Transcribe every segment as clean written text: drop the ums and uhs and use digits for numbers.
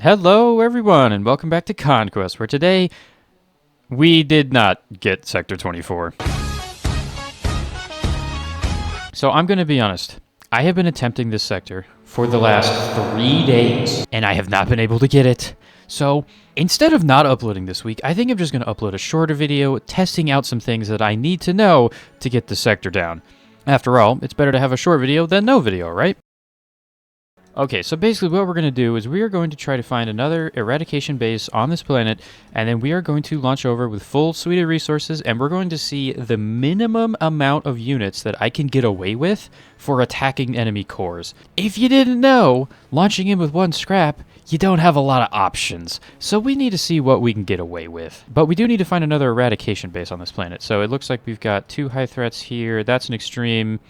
Hello, everyone, and welcome back to Conquest, where today we did not get Sector 24. So I'm going to be honest. I have been attempting this sector for the last 3 days, and I have not been able to get it. So instead of not uploading this week, I think I'm just going to upload a shorter video testing out some things that I need to know to get the sector down. After all, it's better to have a short video than no video, right? Okay, so basically what we're going to do is we are going to try to find another eradication base on this planet, and then we are going to launch over with full suite of resources, and we're going to see the minimum amount of units that I can get away with for attacking enemy cores. If you didn't know, launching in with one scrap, you don't have a lot of options, so we need to see what we can get away with. But we do need to find another eradication base on this planet, so it looks like we've got 2 high threats here. That's an extreme.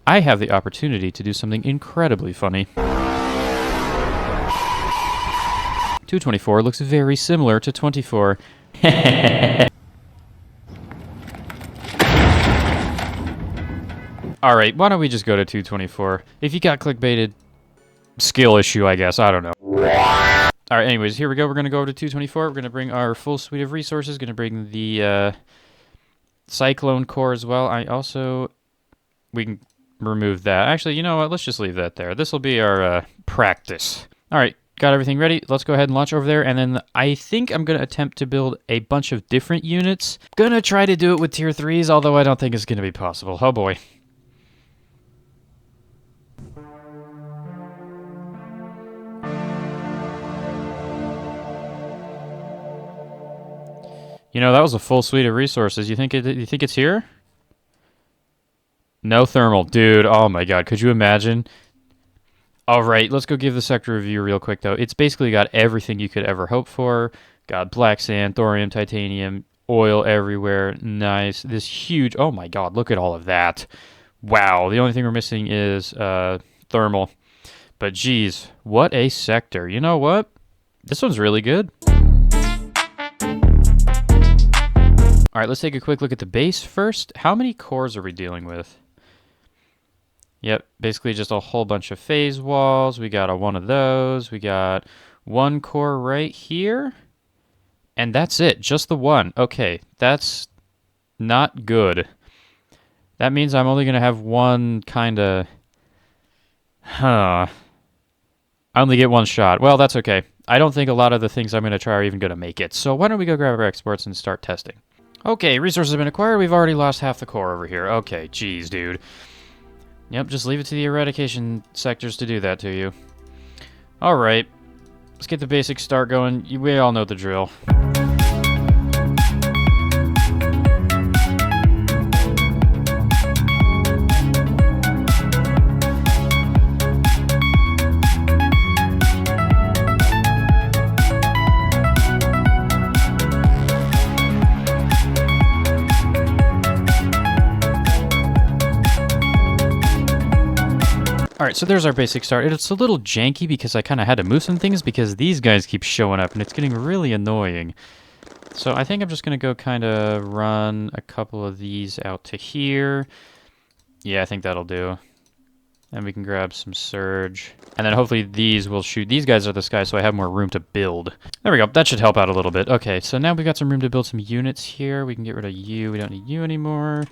I have the opportunity to do something incredibly funny. 224 looks very similar to 24. Alright, why don't we just go to 224? If you got clickbaited, skill issue, I guess. I don't know. Alright, anyways, here we go. We're going to go over to 224. We're going to bring our full suite of resources. Going to bring the Cyclone core as well. We can remove that. Actually, you know what? Let's just leave that there. This will be our practice. All right, got everything ready. Let's go ahead and launch over there. And then I think I'm going to attempt to build a bunch of different units. Gonna try to do it with tier 3s, although I don't think it's going to be possible. Oh boy. You know, that was a full suite of resources. You think it's here? No thermal. Dude, oh my god, could you imagine? Alright, let's go give the sector review real quick, though. It's basically got everything you could ever hope for. Got black sand, thorium, titanium, oil everywhere. Nice. This huge... Oh my god, look at all of that. Wow, the only thing we're missing is thermal. But geez, what a sector. You know what? This one's really good. Alright, let's take a quick look at the base first. How many cores are we dealing with? Yep, basically just a whole bunch of phase walls. We got one of those. We got one core right here. And that's it, just the one. Okay, that's not good. That means I'm only going to have one kind of... I only get one shot. Well, that's okay. I don't think a lot of the things I'm going to try are even going to make it. So why don't we go grab our exports and start testing. Okay, resources have been acquired. We've already lost half the core over here. Okay, geez, dude. Yep, just leave it to the eradication sectors to do that to you. Alright, let's get the basic start going. We all know the drill. Alright, so there's our basic start. It's a little janky because I kind of had to move some things because these guys keep showing up and it's getting really annoying. So I think I'm just going to go kind of run a couple of these out to here. Yeah, I think that'll do. And we can grab some surge. And then hopefully these will shoot. These guys are the sky, so I have more room to build. There we go. That should help out a little bit. Okay, so now we've got some room to build some units here. We can get rid of you. We don't need you anymore.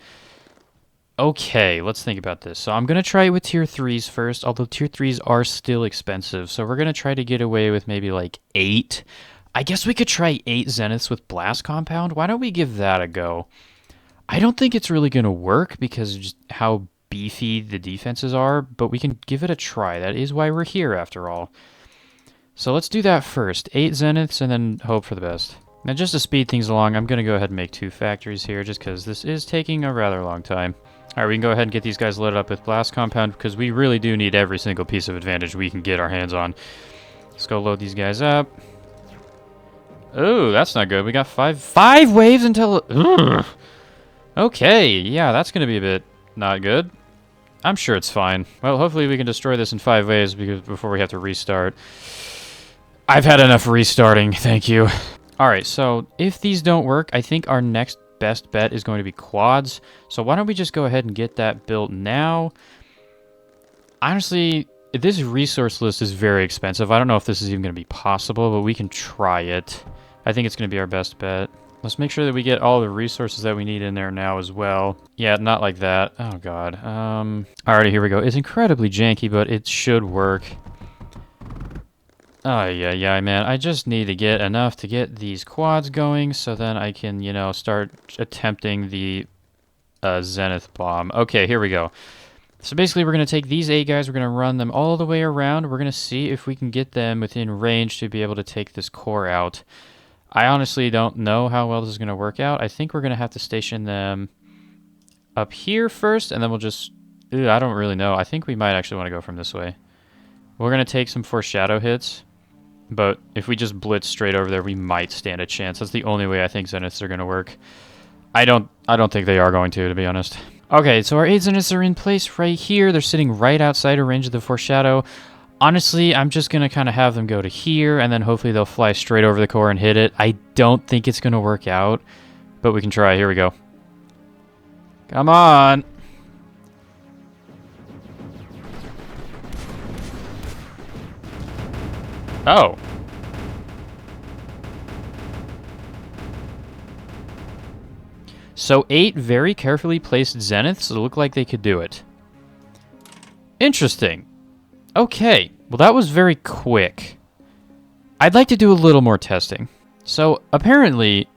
Okay, let's think about this. So I'm going to try it with tier 3s first, although tier 3s are still expensive. So we're going to try to get away with maybe like 8. I guess we could try 8 Zeniths with Blast Compound. Why don't we give that a go? I don't think it's really going to work because of just how beefy the defenses are, but we can give it a try. That is why we're here, after all. So let's do that first. 8 Zeniths and then hope for the best. Now, just to speed things along, I'm going to go ahead and make 2 factories here just because this is taking a rather long time. Alright, we can go ahead and get these guys loaded up with Blast Compound because we really do need every single piece of advantage we can get our hands on. Let's go load these guys up. Oh, that's not good. We got five waves until... Ugh. Okay, yeah, that's going to be a bit not good. I'm sure it's fine. Well, hopefully we can destroy this in 5 waves before we have to restart. I've had enough restarting, thank you. Alright, so if these don't work, I think our next best bet is going to be quads. So why don't we just go ahead and get that built now? Honestly, This resource list is very expensive. I don't know if this is even going to be possible, but we can try it. I think it's going to be our best bet. Let's make sure that we get all the resources that we need in there now as well. Yeah, not like that. Oh, God. Alrighty, here we go. It's incredibly janky, but it should work. Oh, yeah, man. I just need to get enough to get these quads going, so then I can, you know, start attempting the Zenith bomb. Okay, here we go. So basically, we're going to take these 8 guys, we're going to run them all the way around. We're going to see if we can get them within range to be able to take this core out. I honestly don't know how well this is going to work out. I think we're going to have to station them up here first, and then we'll just... I don't really know. I think we might actually want to go from this way. We're going to take some foreshadow hits, but if we just blitz straight over there, we might stand a chance. That's the only way I think Zeniths are going to work. I don't think they are going to be honest. Okay, so our 8 Zeniths are in place right here. They're sitting right outside of range of the foreshadow. Honestly, I'm just going to kind of have them go to here, and then hopefully they'll fly straight over the core and hit it. I don't think it's going to work out, but we can try. Here we go. Come on! Oh. So 8 very carefully placed Zeniths look like they could do it. Interesting. Okay, well that was very quick. I'd like to do a little more testing. So apparently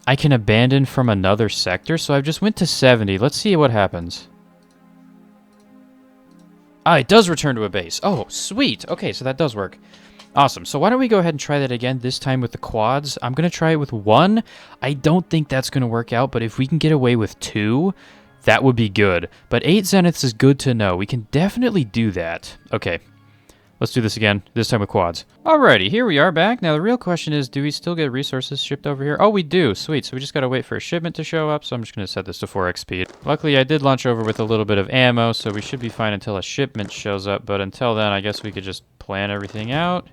I can abandon from another sector, so I just went to 70. Let's see what happens. Ah, it does return to a base. Oh, sweet. Okay, so that does work. Awesome. So why don't we go ahead and try that again, this time with the quads. I'm going to try it with 1. I don't think that's going to work out, but if we can get away with 2, that would be good. But 8 Zeniths is good to know. We can definitely do that. Okay. Let's do this again, this time with quads. Alrighty, here we are back. Now the real question is, do we still get resources shipped over here? Oh, we do. Sweet. So we just got to wait for a shipment to show up, so I'm just going to set this to 4x speed. Luckily, I did launch over with a little bit of ammo, so we should be fine until a shipment shows up. But until then, I guess we could just plan everything out.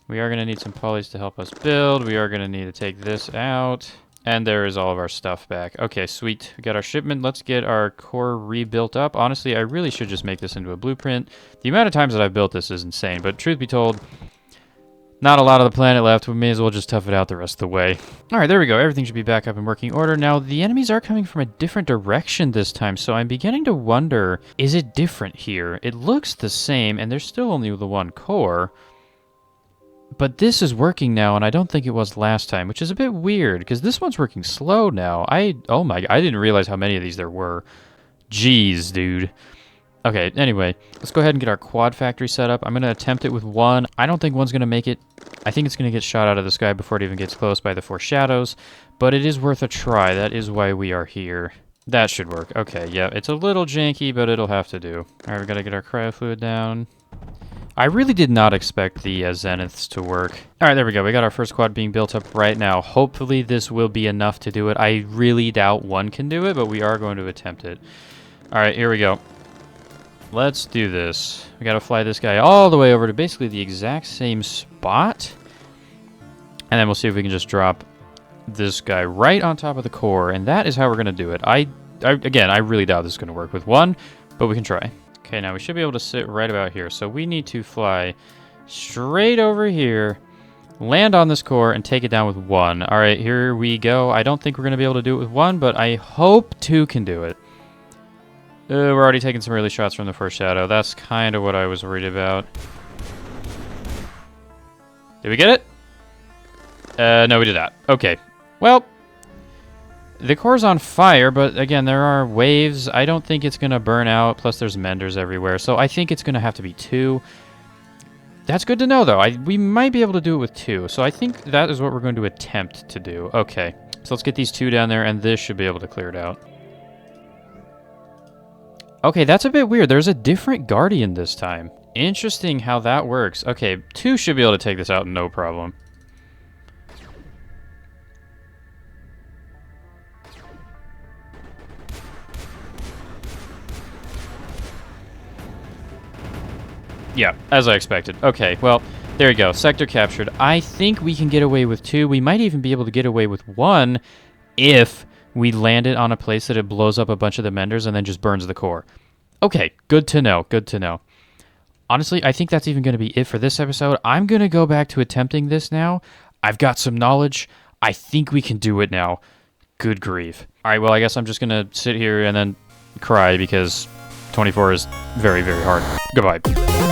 We are going to need some polys to help us build. We are going to need to take this out. And there is all of our stuff back. Okay, sweet. We got our shipment. Let's get our core rebuilt up. Honestly, I really should just make this into a blueprint. The amount of times that I've built this is insane. But truth be told, not a lot of the planet left. We may as well just tough it out the rest of the way. All right, there we go. Everything should be back up in working order. Now, the enemies are coming from a different direction this time. So I'm beginning to wonder, is it different here? It looks the same, and there's still only the 1 core. But this is working now, and I don't think it was last time, which is a bit weird, because this one's working slow now. Oh my, I didn't realize how many of these there were. Jeez, dude. Okay, anyway, let's go ahead and get our quad factory set up. I'm going to attempt it with 1. I don't think 1's going to make it. I think it's going to get shot out of the sky before it even gets close by the foreshadows, but it is worth a try. That is why we are here. That should work. Okay, yeah, it's a little janky, but it'll have to do. All right, we got to get our cryo fluid down. I really did not expect the Zeniths to work. All right, there we go. We got our first quad being built up right now. Hopefully this will be enough to do it. I really doubt 1 can do it, but we are going to attempt it. All right, here we go. Let's do this. We got to fly this guy all the way over to basically the exact same spot. And then we'll see if we can just drop this guy right on top of the core. And that is how we're going to do it. Again, I really doubt this is going to work with 1, but we can try. Okay, now we should be able to sit right about here. So we need to fly straight over here, land on this core, and take it down with 1. All right, here we go. I don't think we're going to be able to do it with 1, but I hope 2 can do it. We're already taking some early shots from the foreshadow. That's kind of what I was worried about. Did we get it? No, we did not. Okay. Well, the core's on fire, but again, there are waves. I don't think it's going to burn out, plus there's menders everywhere, so I think it's going to have to be 2. That's good to know, though. We might be able to do it with 2, so I think that is what we're going to attempt to do. Okay, so let's get these 2 down there, and this should be able to clear it out. Okay, that's a bit weird. There's a different Guardian this time. Interesting how that works. Okay, 2 should be able to take this out, no problem. Yeah, as I expected. Okay, well, there you go. Sector captured. I think we can get away with 2. We might even be able to get away with 1 if we land it on a place that it blows up a bunch of the menders and then just burns the core. Okay, good to know. Good to know. honestly, I think that's even going to be it for this episode. I'm going to go back to attempting this now. I've got some knowledge. I think we can do it now. Good grief. All right, well, I guess I'm just going to sit here and then cry because 24 is very, very hard. Goodbye.